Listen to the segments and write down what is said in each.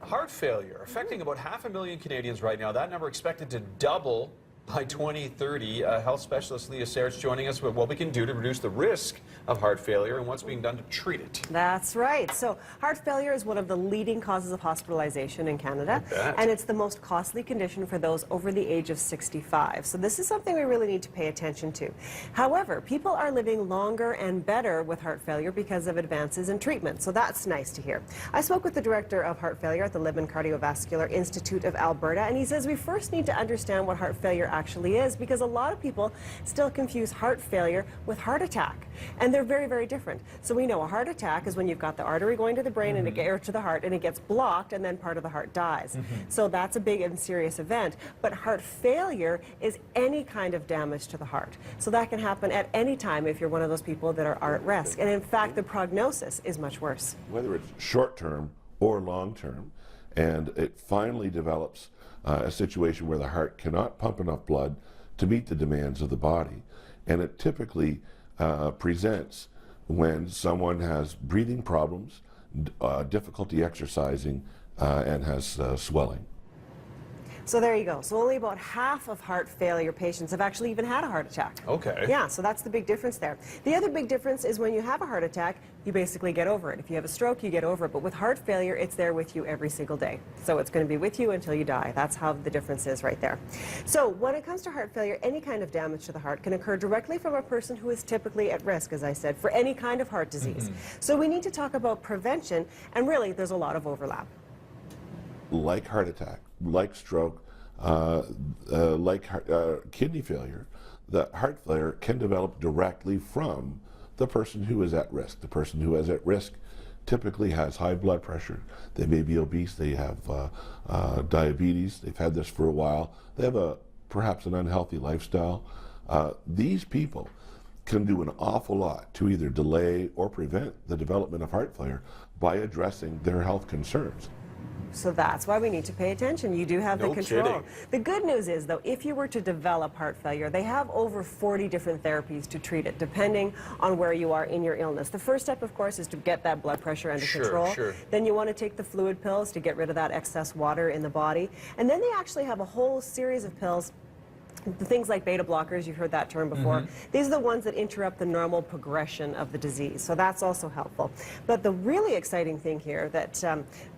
Heart failure affecting about 500,000 Canadians right now. That number expected to double by 2030. Health specialist Leah Sayers joining us with what we can do to reduce the risk of heart failure and what's being done to treat it. That's right. So heart failure is one of the leading causes of hospitalization in Canada, and it's the most costly condition for those over the age of 65. So this is something we really need to pay attention to. However, people are living longer and better with heart failure because of advances in treatment. So that's nice to hear. I spoke with the director of heart failure at the Libman Cardiovascular Institute of Alberta, and he says we first need to understand what heart failure actually is, because a lot of people still confuse heart failure with heart attack, and they're very, very different. So we know a heart attack is when you've got the artery going to the brain and or to the heart, and it gets blocked, and then part of the heart dies. So that's a big and serious event. But heart failure is any kind of damage to the heart. So that can happen at any time if you're one of those people that are at risk. And in fact, the prognosis is much worse. Whether it's short-term or long-term, and it finally develops a situation where the heart cannot pump enough blood to meet the demands of the body. And it typically presents when someone has breathing problems, difficulty exercising, and has swelling. So there you go. So only about half of heart failure patients have actually even had a heart attack. Okay. Yeah, so that's the big difference there. The other big difference is when you have a heart attack, you basically get over it. If you have a stroke, you get over it. But with heart failure, it's there with you every single day. So it's going to be with you until you die. That's how the difference is right there. So when it comes to heart failure, any kind of damage to the heart can occur directly from a person who is typically at risk, as I said, for any kind of heart disease. So we need to talk about prevention, and really there's a lot of overlap. Like heart attack, like stroke, kidney failure, the heart failure can develop directly from the person who is at risk. The person who is at risk typically has high blood pressure. They may be obese, they have diabetes, they've had this for a while, they have perhaps an unhealthy lifestyle. These people can do an awful lot to either delay or prevent the development of heart failure by addressing their health concerns. So that's why we need to pay attention. You do have the control. Kidding. The good news is, though, if you were to develop heart failure, they have over 40 different therapies to treat it, depending on where you are in your illness. The first step, of course, is to get that blood pressure under control. Then you want to take the fluid pills to get rid of that excess water in the body. And then they actually have a whole series of pills. The things like beta blockers, you've heard that term before. These are the ones that interrupt the normal progression of the disease, so that's also helpful. But the really exciting thing here that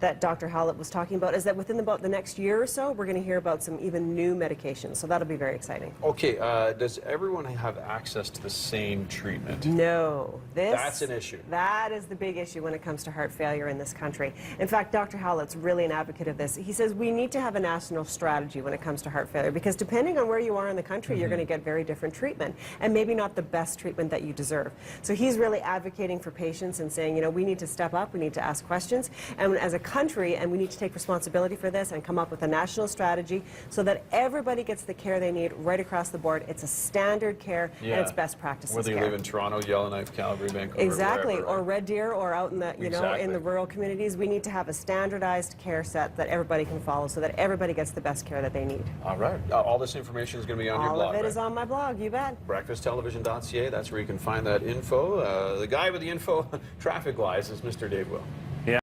that Dr. Howlett was talking about is that within about the next year or so, we're going to hear about some even new medications, so that'll be very exciting. Okay, does everyone have access to the same treatment? No. That's an issue. That is the big issue when it comes to heart failure in this country. In fact, Dr. Howlett's really an advocate of this. He says we need to have a national strategy when it comes to heart failure, because depending on where you are in the country, you're going to get very different treatment, and maybe not the best treatment that you deserve. So he's really advocating for patients and saying, you know, we need to step up, we need to ask questions, and as a country, and we need to take responsibility for this and come up with a national strategy so that everybody gets the care they need right across the board. It's a standard care, and it's best practices Whether you care. live in Toronto, Yellowknife, Calgary, Vancouver, Exactly, wherever, or Red Deer, or out in the, you know, in the rural communities. We need to have a standardized care set that everybody can follow so that everybody gets the best care that they need. All right. All this information is going to be on your blog. All of it is on my blog, you bet. BreakfastTelevision.ca, that's where you can find that info. The guy with the info traffic-wise is Mr. Dave Will.